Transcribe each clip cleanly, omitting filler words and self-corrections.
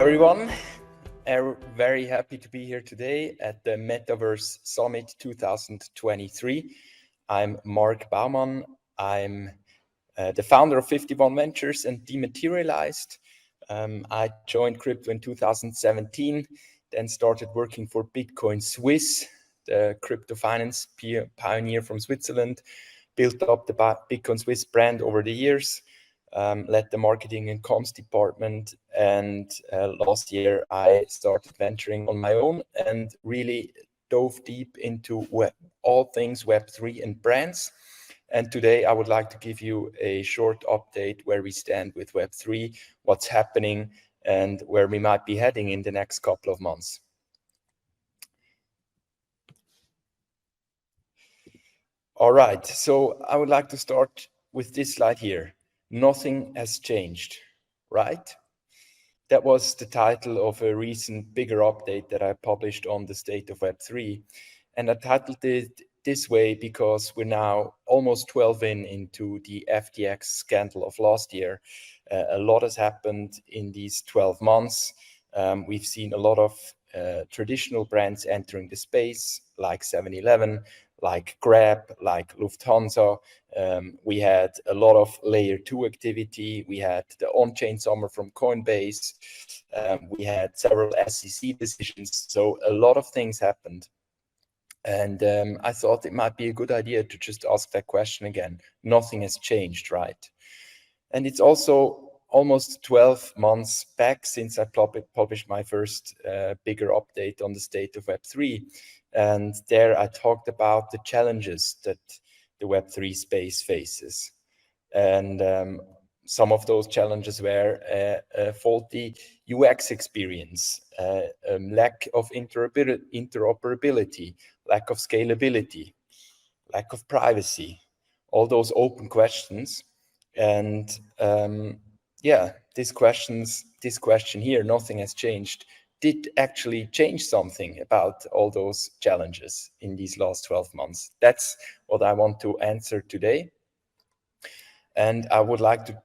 everyone. Very happy to be here today at the Metaverse Summit 2023. I'm Marc Baumann. I'm the founder of 51 Ventures and Dematerialized. I joined crypto in 2017, then started working for Bitcoin Swiss, the crypto finance pioneer from Switzerland, built up the Bitcoin Swiss brand over the years. Led the marketing and comms department, and last year I started venturing on my own and really dove deep into all things Web3 and brands. And today I would like to give you a short update where we stand with Web3, what's happening, and where we might be heading in the next couple of months. All right, so I would like to start with this slide here. Nothing has changed, right? That was the title of a recent bigger update that I published on the state of Web3. And I titled it this way because we're now almost 12 into the FTX scandal of last year. A lot has happened in these 12 months. We've seen a lot of traditional brands entering the space, like 7-Eleven, like Grab, like Lufthansa. We had a lot of layer 2 activity. We had the on-chain summer from Coinbase. We had several SEC decisions. So a lot of things happened. And I thought it might be a good idea to just ask that question again. Nothing has changed, right? And it's also almost 12 months back since I published my first bigger update on the state of Web3. And there I talked about the challenges that the Web3 space faces. And some of those challenges were a faulty UX experience, lack of interoperability, lack of scalability, lack of privacy, all those open questions. And this question here, nothing has changed, did actually change something about all those challenges in these last 12 months? That's what I want to answer today. And I would like to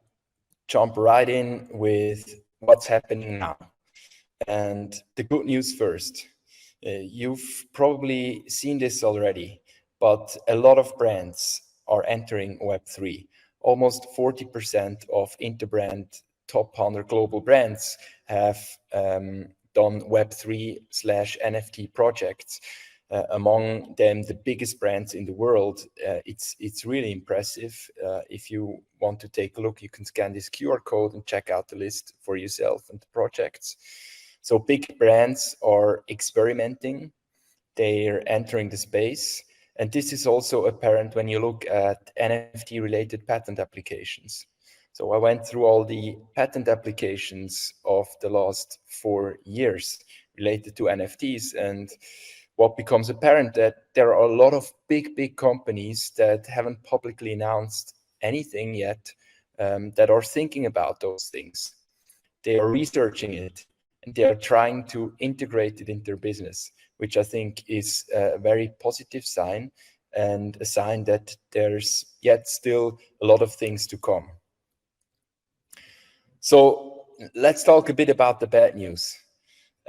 jump right in with what's happening now. And the good news first. You've probably seen this already, but a lot of brands are entering Web3. Almost 40% of Interbrand top 100 global brands have done Web3/NFT projects. Among them, the biggest brands in the world. It's really impressive. If you want to take a look, you can scan this QR code and check out the list for yourself and the projects. So big brands are experimenting, they're entering the space. And this is also apparent when you look at NFT-related patent applications. So I went through all the patent applications of the last 4 years related to NFTs, and what becomes apparent that there are a lot of big companies that haven't publicly announced anything yet, that are thinking about those things. They are researching it, and they are trying to integrate it into their business, which I think is a very positive sign, and a sign that there's yet still a lot of things to come. So let's talk a bit about the bad news.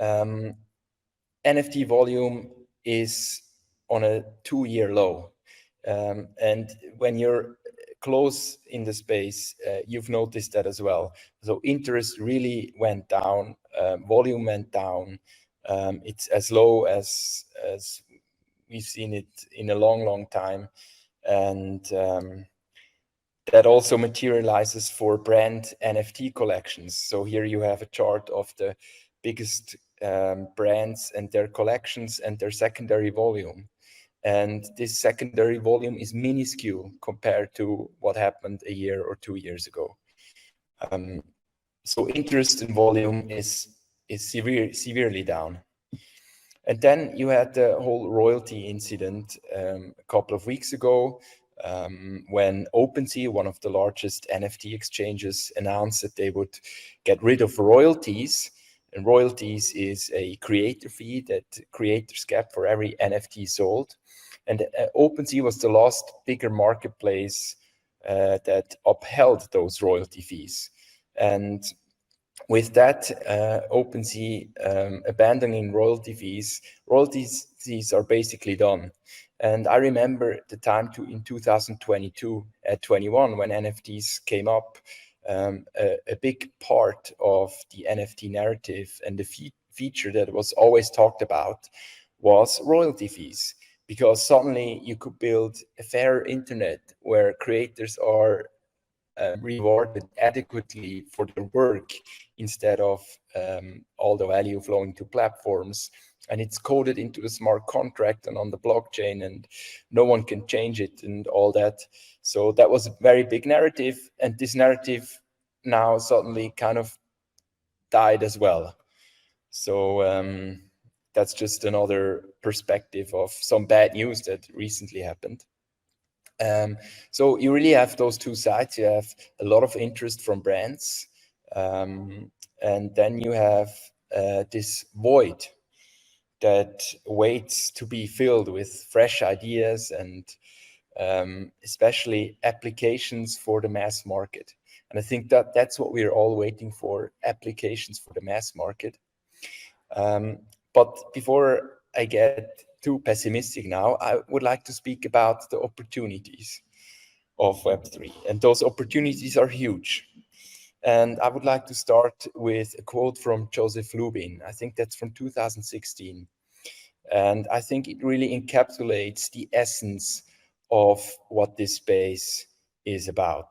NFT volume is on a 2-year low. And when you're close in the space, you've noticed that as well. So interest really went down, volume went down. It's as low as we've seen it in a long time. And that also materializes for brand NFT collections. So here you have a chart of the biggest brands and their collections and their secondary volume. And this secondary volume is minuscule compared to what happened a year or 2 years ago. So interest in volume is severely down. And then you had the whole royalty incident a couple of weeks ago, when OpenSea, one of the largest NFT exchanges, announced that they would get rid of royalties. And royalties is a creator fee that creators get for every NFT sold. And OpenSea was the last bigger marketplace that upheld those royalty fees. And with that, OpenSea abandoning royalties are basically done. And I remember the time in 2022 at 21 when NFTs came up. A big part of the NFT narrative and the feature that was always talked about was royalty fees, because suddenly you could build a fair internet where creators are rewarded adequately for their work instead of all the value flowing to platforms. And it's coded into the smart contract and on the blockchain, and no one can change it and all that. So that was a very big narrative. And this narrative now suddenly kind of died as well. So that's just another perspective of some bad news that recently happened. So you really have those two sides. You have a lot of interest from brands, and then you have this void that waits to be filled with fresh ideas and especially applications for the mass market. And I think that that's what we're all waiting for, applications for the mass market. But before I get too pessimistic now, I would like to speak about the opportunities of Web3. And those opportunities are huge. And I would like to start with a quote from Joseph Lubin. I think that's from 2016. And I think it really encapsulates the essence of what this space is about.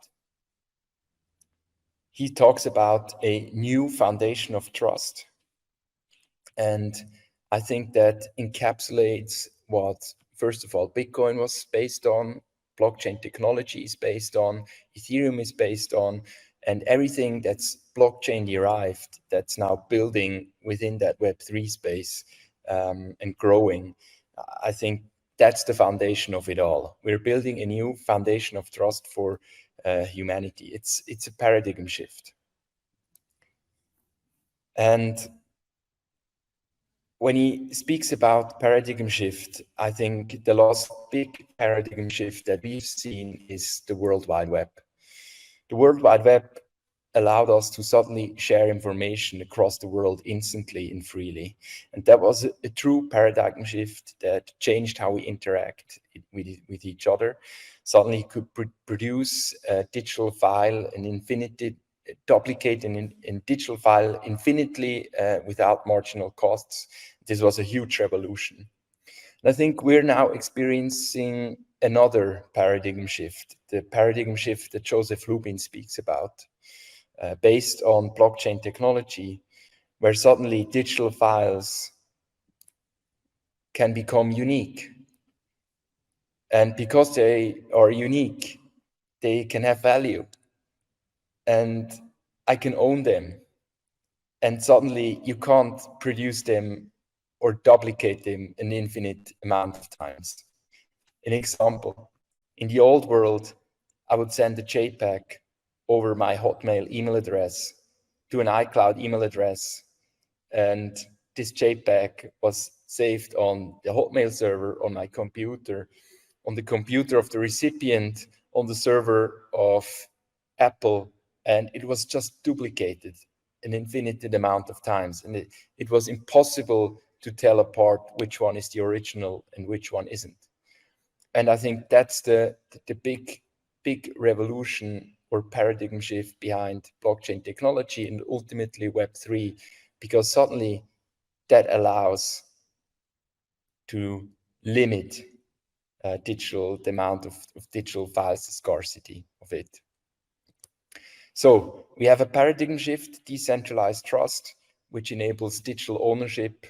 He talks about a new foundation of trust. And I think that encapsulates what, first of all, Bitcoin was based on, blockchain technology is based on, Ethereum is based on, and everything that's blockchain derived that's now building within that Web3 space and growing. I think that's the foundation of it all. We're building a new foundation of trust for humanity. It's a paradigm shift. And when he speaks about paradigm shift, I think the last big paradigm shift that we've seen is the World Wide Web. The World Wide Web allowed us to suddenly share information across the world instantly and freely. And that was a true paradigm shift that changed how we interact with each other. Suddenly you could produce a digital file, an infinity, duplicate in digital file infinitely without marginal costs. This was a huge revolution. And I think we're now experiencing another paradigm shift, the paradigm shift that Joseph Lubin speaks about, based on blockchain technology, where suddenly digital files can become unique. And because they are unique, they can have value. And I can own them. And suddenly you can't produce them or duplicate them an infinite amount of times. An example, in the old world, I would send a JPEG over my Hotmail email address to an iCloud email address, and this JPEG was saved on the Hotmail server on my computer, on the computer of the recipient, on the server of Apple, and it was just duplicated an infinite amount of times. And it was impossible to tell apart which one is the original and which one isn't. And I think that's the big revolution or paradigm shift behind blockchain technology and ultimately Web3, because suddenly that allows to limit the amount of digital files, the scarcity of it. So we have a paradigm shift, decentralized trust, which enables digital ownership.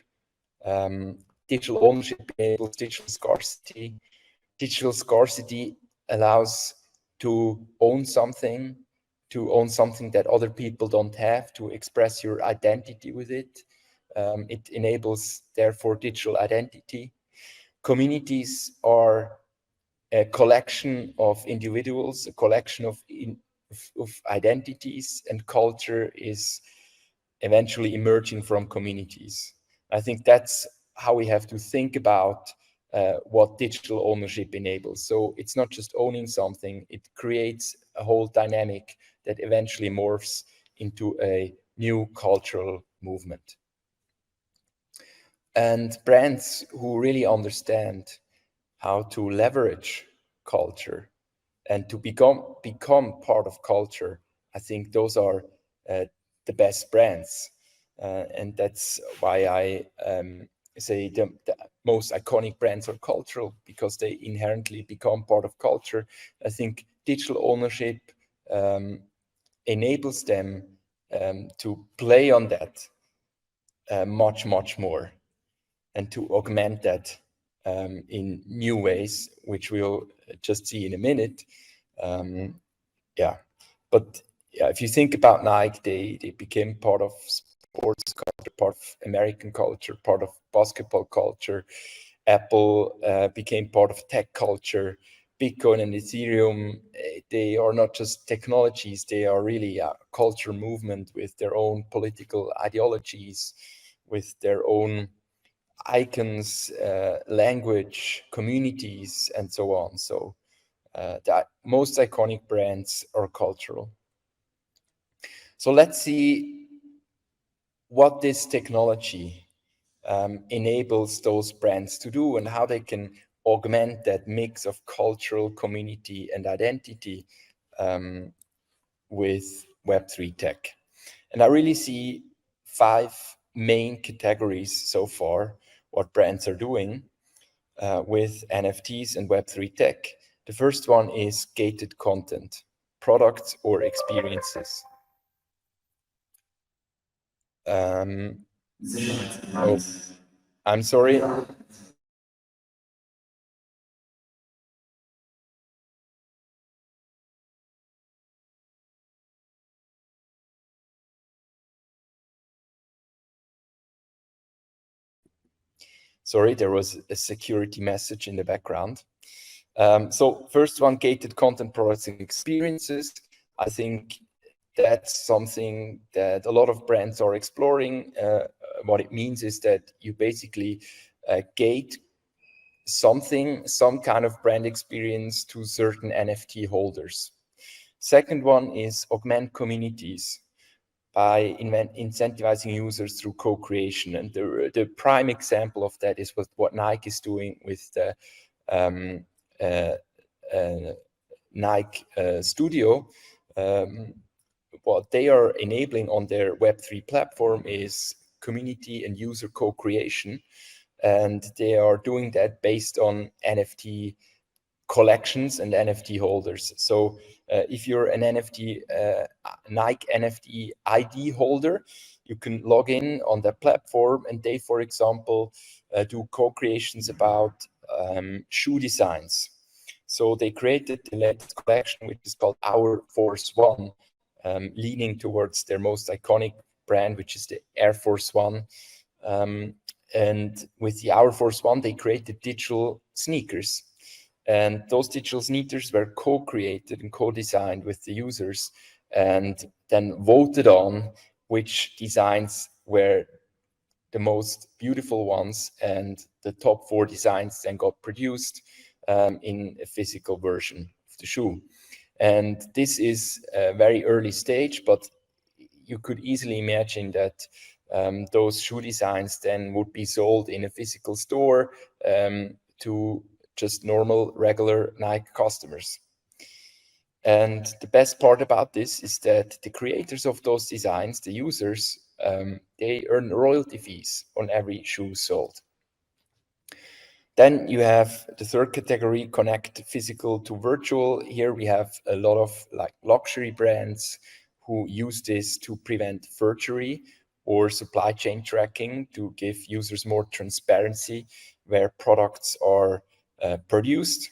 Digital ownership enables digital scarcity. Digital scarcity allows to own something that other people don't have, to express your identity with it. It enables, therefore, digital identity. Communities are a collection of individuals, a collection of identities, and culture is eventually emerging from communities. I think that's how we have to think about what digital ownership enables. So it's not just owning something, it creates a whole dynamic that eventually morphs into a new cultural movement. And brands who really understand how to leverage culture and to become part of culture, I think those are the best brands. And that's why I say the most iconic brands are cultural, because they inherently become part of culture. I think digital ownership enables them to play on that much, much more, and to augment that in new ways, which we'll just see in a minute. Yeah, but yeah, if you think about Nike, they became part of sports culture, part of American culture, part of basketball culture. Apple became part of tech culture. Bitcoin and Ethereum, they are not just technologies, they are really a culture movement with their own political ideologies, with their own icons, language, communities, and so on. So the most iconic brands are cultural. So let's see what this technology enables those brands to do, and how they can augment that mix of cultural, community, and identity with Web3 tech. And I really see 5 main categories so far what brands are doing with NFTs and Web3 tech. The first one is gated content, products or experiences. Oh, I'm sorry. Sorry, there was a security message in the background. So first one, gated content, products and experiences. I think that's something that a lot of brands are exploring. What it means is that you basically gate something, some kind of brand experience to certain NFT holders. Second one is augment communities by incentivizing users through co-creation. And the prime example of that is what Nike is doing with the Nike Studio. What they are enabling on their Web3 platform is community and user co-creation. And they are doing that based on NFT collections and NFT holders. So if you're an NFT, Nike NFT ID holder, you can log in on that platform, and they, for example, do co-creations about shoe designs. So they created the latest collection, which is called Our Force One, leaning towards their most iconic brand, which is the Air Force One. And with the Our Force One, they created digital sneakers. And those digital sneakers were co-created and co-designed with the users, and then voted on which designs were the most beautiful ones. And the top 4 designs then got produced in a physical version of the shoe. And this is a very early stage, but you could easily imagine that those shoe designs then would be sold in a physical store to just normal, regular Nike customers. And the best part about this is that the creators of those designs, the users, they earn royalty fees on every shoe sold. Then you have the third category, connect physical to virtual. Here we have a lot of like luxury brands who use this to prevent forgery or supply chain tracking, to give users more transparency where products are produced.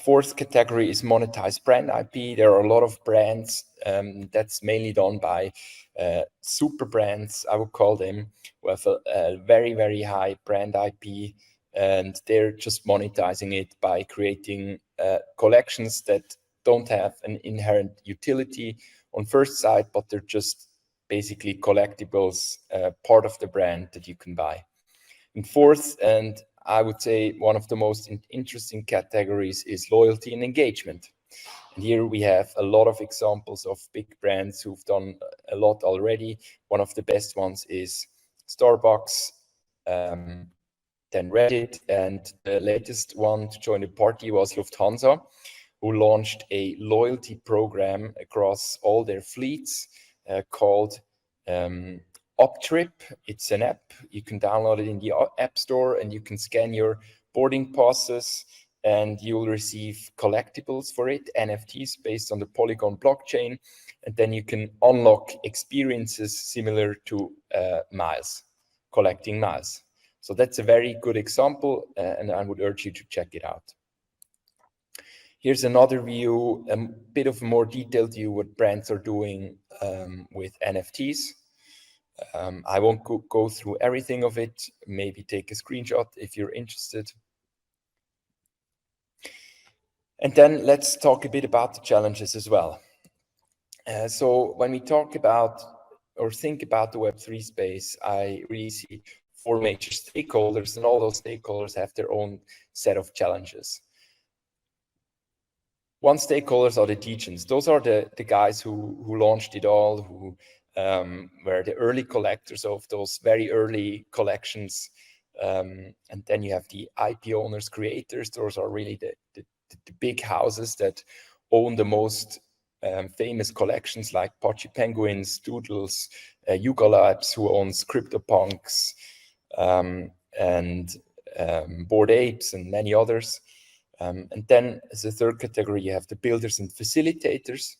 Fourth category is monetized brand IP. There are a lot of brands that's mainly done by super brands, I would call them, who have a very, very high brand IP, and they're just monetizing it by creating collections that don't have an inherent utility on first sight, but they're just basically collectibles, part of the brand that you can buy. And fourth, and I would say one of the most interesting categories, is loyalty and engagement. here we have a lot of examples of big brands who've done a lot already. One of the best ones is Starbucks, then Reddit, and the latest one to join the party was Lufthansa, who launched a loyalty program across all their fleets called Optrip. It's an app. You can download it in the App Store, and you can scan your boarding passes, and you'll receive collectibles for it, NFTs based on the Polygon blockchain. And then you can unlock experiences similar to miles, collecting miles. So that's a very good example, and I would urge you to check it out. Here's another view, a bit of a more detailed view what brands are doing with NFTs. I won't go through everything of it, maybe take a screenshot if you're interested. And then let's talk a bit about the challenges as well. So when we talk about or think about the Web3 space, I really see 4 major stakeholders, and all those stakeholders have their own set of challenges. One stakeholders are the degens. Those are the guys who launched it all, who were the early collectors of those very early collections. And then you have the IP owners, creators. Those are really the big houses that own the most famous collections, like Pochi Penguins, Doodles, Yuga Labs, who owns CryptoPunks, and Bored Apes, and many others. And then as a third category, you have the builders and facilitators.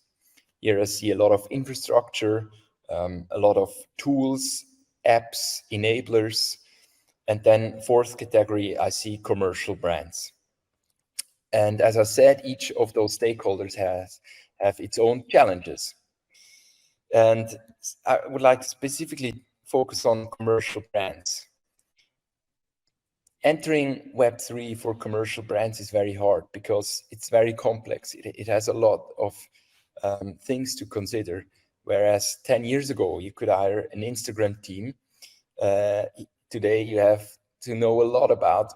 Here I see a lot of infrastructure, a lot of tools, apps, enablers. And then fourth category, I see commercial brands. And as I said, each of those stakeholders have its own challenges. And I would like to specifically focus on commercial brands. Entering Web3 for commercial brands is very hard because it's very complex. It has a lot of things to consider. Whereas 10 years ago, you could hire an Instagram team. Today, you have to know a lot about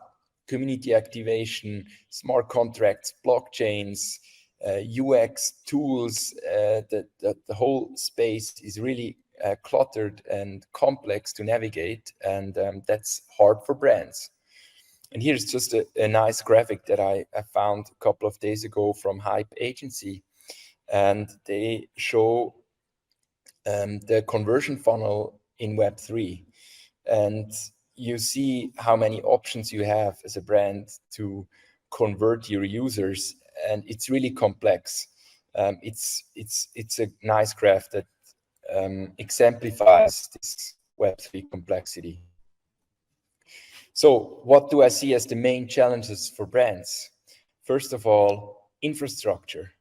community activation, smart contracts, blockchains, UX tools. The whole space is really cluttered and complex to navigate, and that's hard for brands. And here's just a nice graphic that I found a couple of days ago from Hype Agency. And they show the conversion funnel in Web3. And you see how many options you have as a brand to convert your users. And it's really complex. It's a nice graph that exemplifies this Web3 complexity. So what do I see as the main challenges for brands? First of all, infrastructure.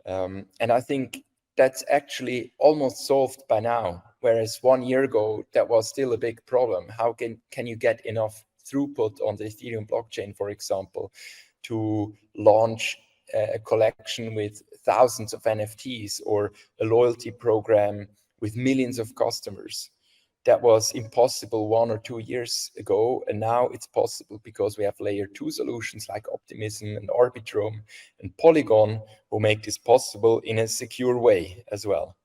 And I think that's actually almost solved by now, whereas 1 year ago, that was still a big problem. How can you get enough throughput on the Ethereum blockchain, for example, to launch a collection with thousands of NFTs or a loyalty program with millions of customers? That was impossible 1 or 2 years ago, and now it's possible because we have layer 2 solutions like Optimism and Arbitrum and Polygon who make this possible in a secure way as well.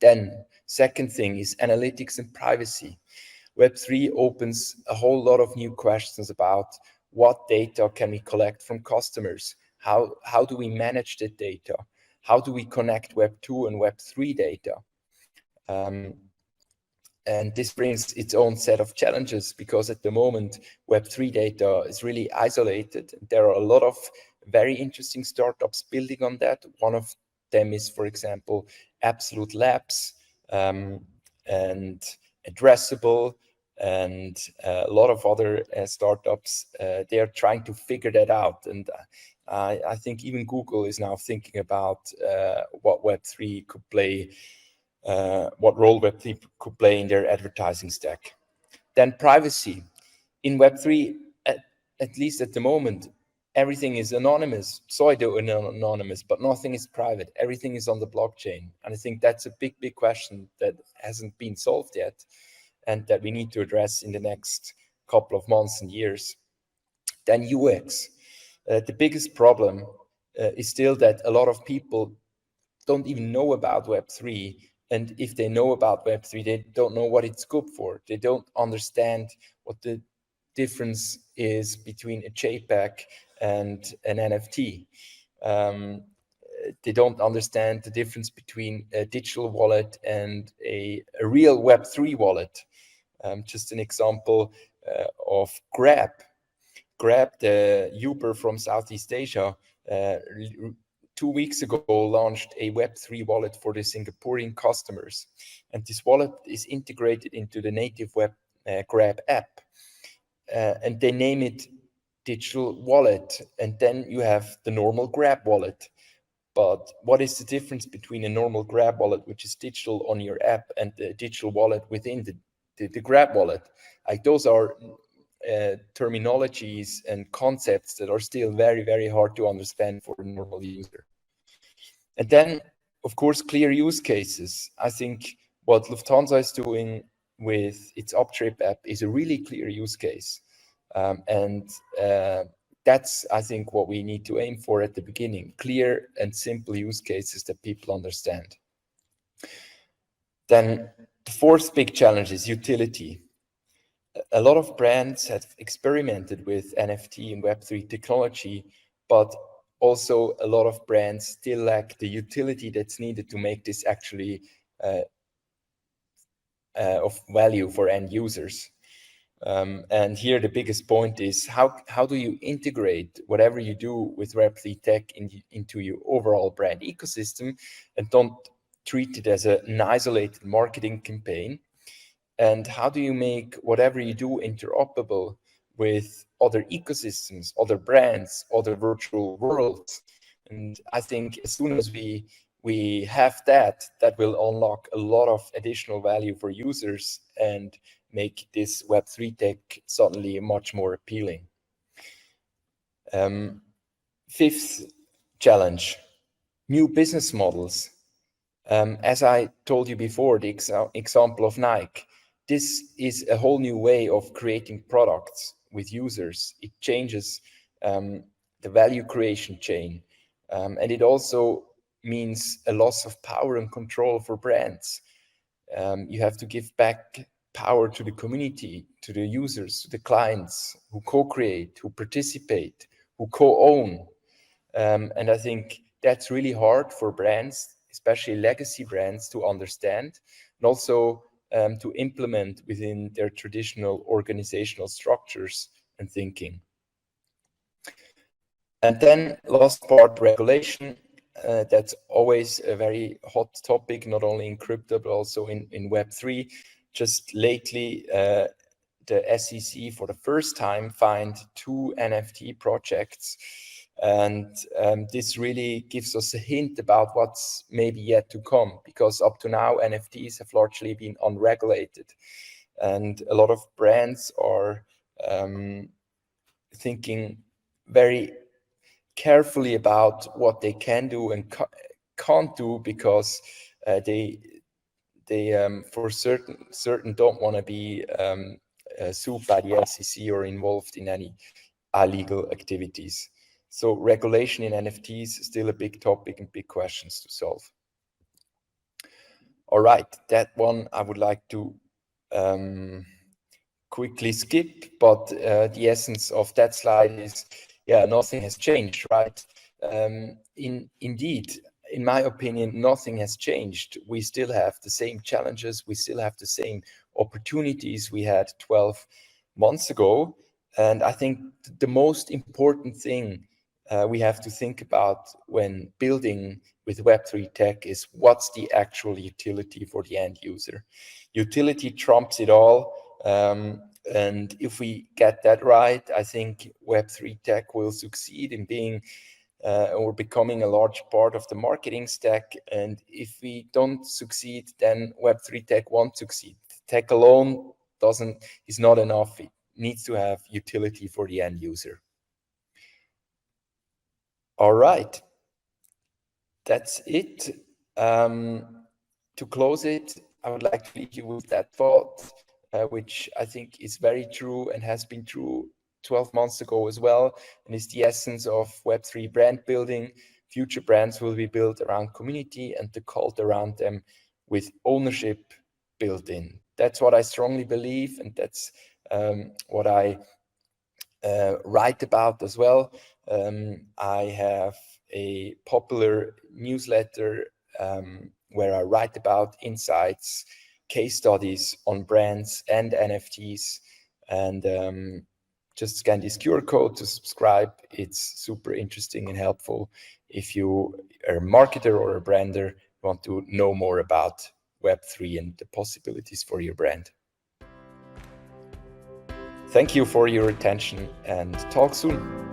Then, second thing is analytics and privacy. Web3 opens a whole lot of new questions about what data can we collect from customers? How do we manage that data? How do we connect Web2 and Web3 data? And this brings its own set of challenges because at the moment, Web3 data is really isolated. There are a lot of very interesting startups building on that. One of them is, for example, Absolute Labs and Addressable and a lot of other startups. They are trying to figure that out. And I think even Google is now thinking about what Web3 could play, what role Web3 could play in their advertising stack. Then privacy. In Web3, at least at the moment, everything is anonymous, pseudo-anonymous, but nothing is private. Everything is on the blockchain. And I think that's a big, big question that hasn't been solved yet and that we need to address in the next couple of months and years. Then UX. The biggest problem is still that a lot of people don't even know about Web3. And if they know about Web3, they don't know what it's good for. They don't understand what the difference is between a JPEG and an NFT. They don't understand the difference between a digital wallet and a real Web3 wallet. Just an example of Grab. Grab, the Uber from Southeast Asia, 2 weeks ago launched a Web3 wallet for the Singaporean customers. And this wallet is integrated into the native Grab app. And they name it digital wallet. And then you have the normal Grab wallet. But what is the difference between a normal Grab wallet, which is digital on your app, and the digital wallet within the Grab wallet? Like, those are terminologies and concepts that are still very, very hard to understand for a normal user. And then, of course, clear use cases. I think what Lufthansa is doing with its Uptrip app is a really clear use case. And that's, I think, what we need to aim for at the beginning: clear and simple use cases that people understand. Then the fourth big challenge is utility. A lot of brands have experimented with NFT and Web3 technology, but also a lot of brands still lack the utility that's needed to make this actually of value for end users. And here the biggest point is how do you integrate whatever you do with Web3 tech into your overall brand ecosystem, and don't treat it as an isolated marketing campaign? And how do you make whatever you do interoperable with other ecosystems, other brands, other virtual worlds? And I think as soon as we have that will unlock a lot of additional value for users and make this Web3 tech suddenly much more appealing. Fifth challenge, new business models. As I told you before, the example of Nike, this is a whole new way of creating products with users. It changes the value creation chain. And it also means a loss of power and control for brands. You have to give back power to the community, to the users, to the clients who co-create, who participate, who co-own. And I think that's really hard for brands, especially legacy brands, to understand, and also to implement within their traditional organizational structures and thinking. And then last part, regulation. That's always a very hot topic, not only in crypto, but also in Web3. Just lately, the SEC for the first time fined 2 NFT projects. And this really gives us a hint about what's maybe yet to come, because up to now, NFTs have largely been unregulated. And a lot of brands are thinking very carefully about what they can do and can't do, because they for certain don't want to be sued by the SEC or involved in any illegal activities. So regulation in NFTs is still a big topic and big questions to solve. All right, that one I would like to quickly skip, but the essence of that slide is, yeah, nothing has changed, right? Indeed, in my opinion, nothing has changed. We still have the same challenges. We still have the same opportunities we had 12 months ago. And I think the most important thing we have to think about when building with Web3 tech is what's the actual utility for the end user. Utility trumps it all. And if we get that right, I think Web3 tech will succeed in being or becoming a large part of the marketing stack. And if we don't succeed, then Web3 tech won't succeed. Tech alone is not enough. It needs to have utility for the end user. All right, that's it. To close it, I would like to leave you with that thought, which I think is very true and has been true 12 months ago as well, and is the essence of Web3 brand building. Future brands will be built around community and the cult around them with ownership built in. That's what I strongly believe, and that's what I write about as well. I have a popular newsletter where I write about insights, case studies on brands and NFTs, and just scan this QR code to subscribe. It's super interesting and helpful if you are a marketer or a brander, want to know more about Web3 and the possibilities for your brand. Thank you for your attention, and talk soon.